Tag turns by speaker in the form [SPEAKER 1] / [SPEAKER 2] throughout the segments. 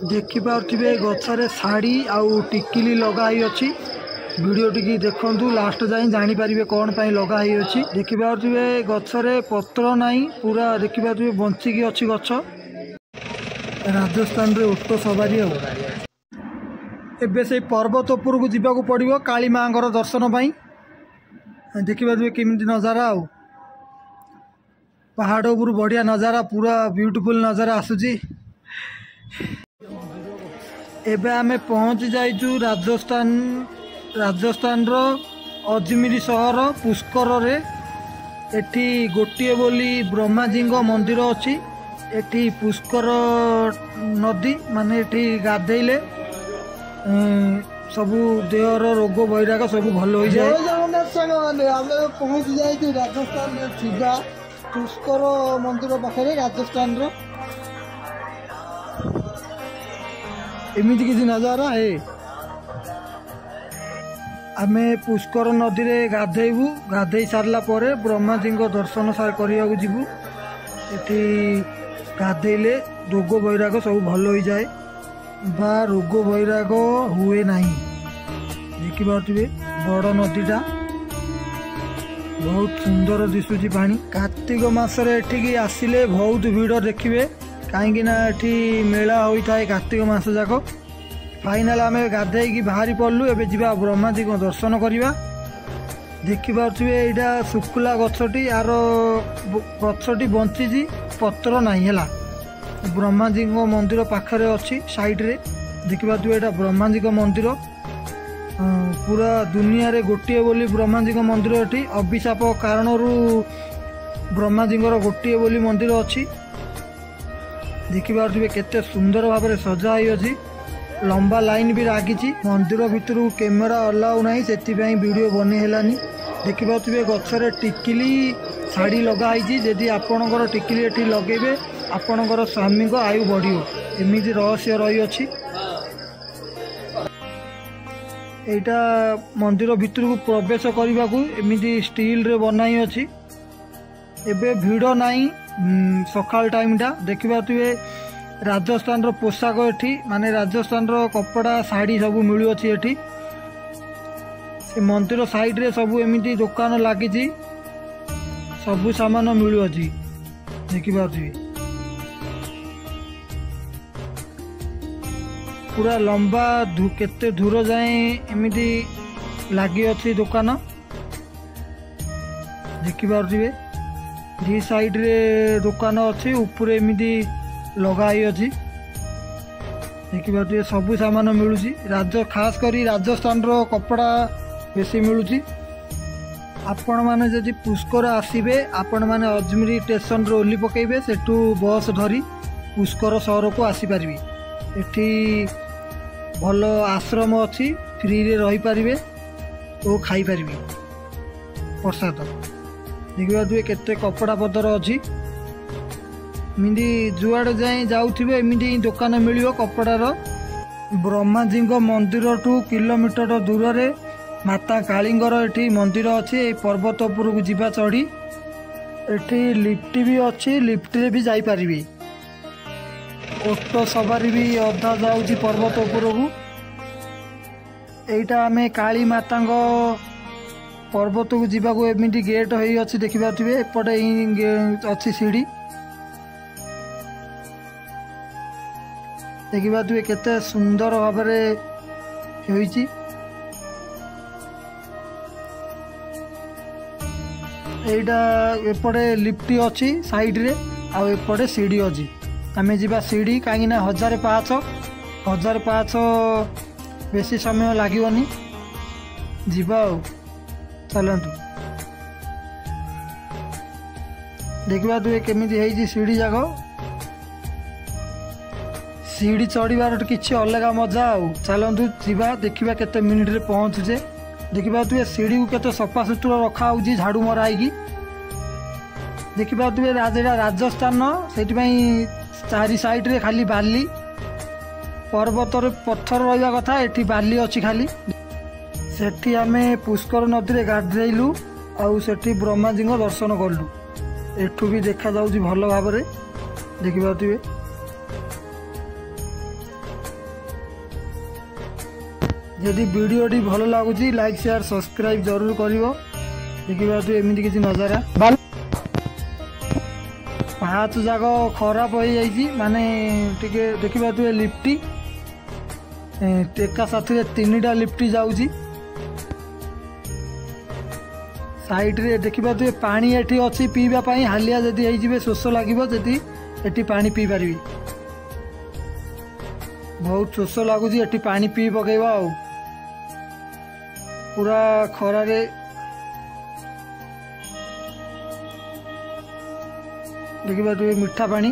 [SPEAKER 1] देखि पार्थिबे गछरे शाड़ी आउ टिकिली लगाई अछि। वीडियो टिकी देखंतु लास्ट जाई जानि परिबे कोन पई लगाई अछि। देखि पार्थिबे गछरे पत्र नाही पूरा देखि पार्थिबे बंची की अछि गछ। राजस्थान रे ओटो सवारी हो एबे से पर्वत उपर को जिबा को पड़िबो काली मांगर दर्शन पई। देखि पार्थिबे केमिति नजारा आउ पहाड़ उपर बढ़िया नजारा पूरा ब्यूटीफुल नजारा आसुची। एबे आमे पहुँच जाइचु राजस्थान रो अजमेर शहर पुष्कर रे। एठी गोटिए बोली ब्रह्माजी मंदिर अछि। एठी पुष्कर नदी माने एठी गाधेले सबू देहर रोग वैराग सब भल हो जाए। पहुँच जाइचु राजस्थान रे थिबा पुष्कर मंदिर पाखे राजस्थान रो एमिति किसी नजारा है। आमे पुष्कर नदी रे गाधेबू गाधे सारला परे ब्रह्माजी दर्शन करिया को जिबू। एठी गाधेले रोग वैराग सब भल हो जाए बा रोग वैराग हुए नहीं। देखि पार्थिबे बड़ नदीटा बहुत सुंदर दिशुची पानी। कार्तिक मासरे एठिकी आसिले बहुत भीड़ देखिबे कहीं ना एठी मेला होता है कार्तिक मास जाक। फाइनाल आम गाधे की बाहरी पड़लु एबे जिबा ब्रह्माजी को दर्शन करवा। देखि पार्थिबे एटा सुकुला गछटी आर गछटी बंची पत्र नहीं है। ब्रह्माजी मंदिर पाखरे अच्छी साइड रे। देखि पार्थिबे एटा ब्रह्माजी मंदिर पूरा दुनिया रे गोटे बोली ब्रह्माजी मंदिर एठी अभिशाप कारण ब्रह्माजी गोटे बोली मंदिर अच्छी। देखि पार्थिबे केते सुंदर भाव में सजाई अछि। लंबा लाइन भी लागिछि। मंदिर भितर कैमेरा अलाउ नहीं सेतिपई वीडियो बने हेलानी। देखि पार्थिबे गछरे टिकिली शाड़ी लगाई जदि आपणकर टिकिली एठी लगेबे आपणकर स्वामी को आयु बढ़ियो एमिति रहस्य रही अछि। एटा मंदिर भितर को प्रवेश करने को एमिति स्टील रे बनाई अछि। एबे भीड़ नहीं सकाल टाइम टा। देखि पार्थिबे राजस्थान रो पोशाक एठी माने राजस्थान रो कपड़ा साड़ी सब मिलु अछि। एठी से मंदिर साइड रे सब एमिति दुकान लागिछि सब सामान मिलु अछि। देखि पार्थिबे पूरा लंबा केते दूर जाए एमिति लागी अछि दुकान। देखि पार्थिबे दी साइड रे दुकान अच्छी ऊपर एमिति लगाई अच्छी। देखि पार्थिबे सब सामान मिलुची। खास करी राजस्थान रो कपड़ा बेसी मिलुची। आपण माने जदि पुष्कर आसीबे आपण माने अजमेर स्टेशन रो ओली पकेबे सेठू बस धरी पुष्कर शहर को आसी पारिबे। एठी भल आश्रम अच्छी फ्री रे रही पारिबे और खाई पारिबे प्रसाद। देखिए केते कपड़ा पतर अच्छी एमती जुआड़े जाए जाऊे एमती दुकान मिल कपड़ार। ब्रह्माजी मंदिर टू किलोमीटर दूर रे माता कालींगर एठी मंदिर अच्छी। पर्वत उपर को जीवा चढ़ी एठी लिफ्ट भी अच्छी लिफ्ट रे भी जाई पारिबे। ओटो सवारी भी अधा जाऊँगी पर्वत उपर को। एटा आमे काली माता पर्वत को जीवा को एमती गेट हो अच्छी। देखि पार्थिबे एपटे अच्छी सीढ़ी। देखि पार्थिबे केते सुंदर भाव में होईची। एटा एपटे लिफ्ट अच्छी साइड रे आ एपटे सीढ़ी अच्छी। आमे जीवा सीढ़ी कहीं 1500 बेसी समय लगिवनी जीवा चलतु। देखा तुए केमी सीढ़ी जाक सीढ़ी चढ़ार किसी अलग मजा आउ। चलतु जीवा देखा केते मिनिट रे पहुँचुचे। देखा तुए सीढ़ी को केते सफा सुतुरा रखा होउची झाड़ू मराई। देखा तुए राजस्थान से चारि साइड रे खाली बाली पर्वत पत्थर रहा कथा एठी बाली अच्छी खाली। सेठी आमे पुष्कर नदी रे गाधेलु आउ सेठी ब्रह्माजी दर्शन कलु। एठू भी देखा जाउची भल भाव में देखि पार्थिबे जदि वीडियोटी भल लगुच लाइक शेयर सब्सक्राइब जरूर करिवो। देखिबा तू एमिति किछि नजारा पाँच जाक खराब हो जाइए माने टिके देखिबा तू लिफ्टी एका साथी तीनटा लिफ्टी जाउची साइड रे देखिबा तू पानी एठी अछि पीबा पई हालिया जदि होई जिवे शोष लागिवो जदि एठी पानी पी पारिबी बहुत शोष लगुच एठी पानी पी पकेबा आ पूरा खरा रे देखिबा तू मीठा पानी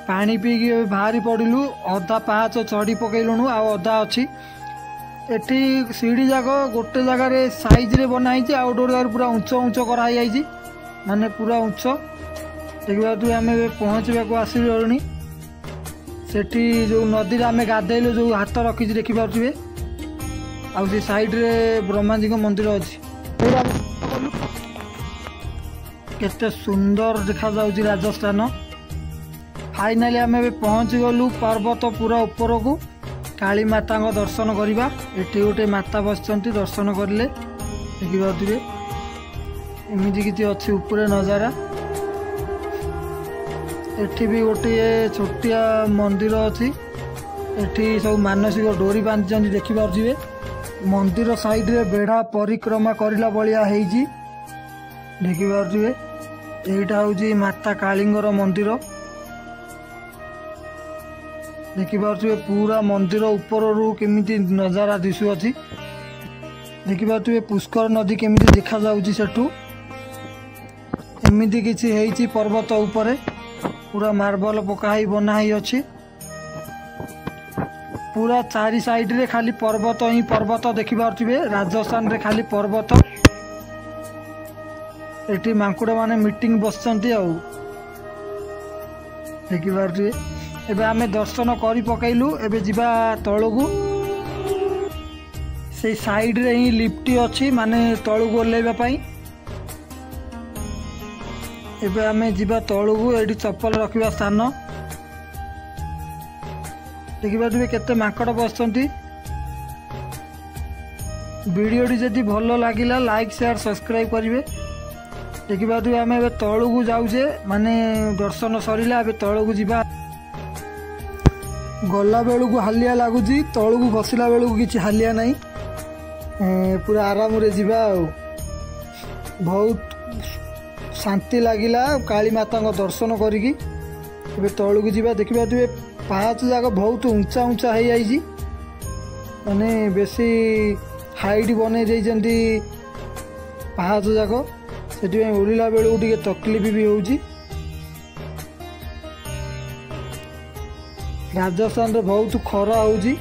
[SPEAKER 1] पानी पीकी बाहरी पड़िलु अधा पाँच चढ़ी पकईलुणु आ अधा अच्छी एठी सीढ़ी जाक गोटे जगार साइज रे बनाई आउ गोटे जगह पूरा उंच उंच कराई माने पूरा उंच देखिबा तू आम पहुँचवा को आसलुणी सेठी जो नदी रे आम गाधेलु जो हाथ रखी देखी पारे आ साइड रे ब्रह्मा जी मंदिर अच्छी केते सुंदर देखा जाउची राजस्थान। फाइनाली आम पहुँच गलु पर्वत पूरा ऊपर को काली माता दर्शन करवा एटी गोटे माता बसचंती दर्शन करले देखिए एमती किसी अच्छी ऊपर नजारा एठी भी गोटे छोटिया मंदिर अच्छी एठी सब मानसिक डोरी बांधि देखिपे मंदिर साइड रे बेढ़ा परिक्रमा करला भलिया हेजी देखिपे एटा हूँ माता कालींगर मंदिर देखिपे पूरा मंदिर ऊपर रू केमिति नजारा दिशुअछि देखिपे पुष्कर नदी केमिति देखा जाउछि सेठू एमिति किछि हेइछि पर्वत ऊपर पूरा मार्बल पकाई बनाई अछि पूरा चारि साइड रे खाली पर्वत ही पर्वत देखिपे राजस्थान रे खाली पर्वत एटी मांकुड़ माने मीटिंग बसचंती आ देखिपे एबे आमे दर्शन करी पकईलु एबे जिबा तळगु से साइड रे ही लिफ्ट अछि माने तळगु ओल्लेबा पई एबे आमे जिबा तळगु एडी चप्पल रखिबा स्थान देखिबा तुबे केते मांकड़ बसचंती वीडियोटी जदि भल लागिला लाइक शेयर सब्सक्राइब करिवे देखिबा तू आमे एबे तळगु जाउजे माने दर्शन सरिला एबे तळगु जिबा गला बेलू को हालिया लगुच तलू को बसला बेलू किसी हालिया नहीं पूरा आराम रे जीवा बहुत शांति लगिला काली माता दर्शन करी तलू को जीवा देखिबा तुबे पाँच जाक बहुत उंचा उंचा हो जाइए माने बेसी हाइट बने जाइछंती पाँच जाक से ओढ़ला बेलू टे तकलीफ भी होउची राजस्थान रे बहुत खरा होउची।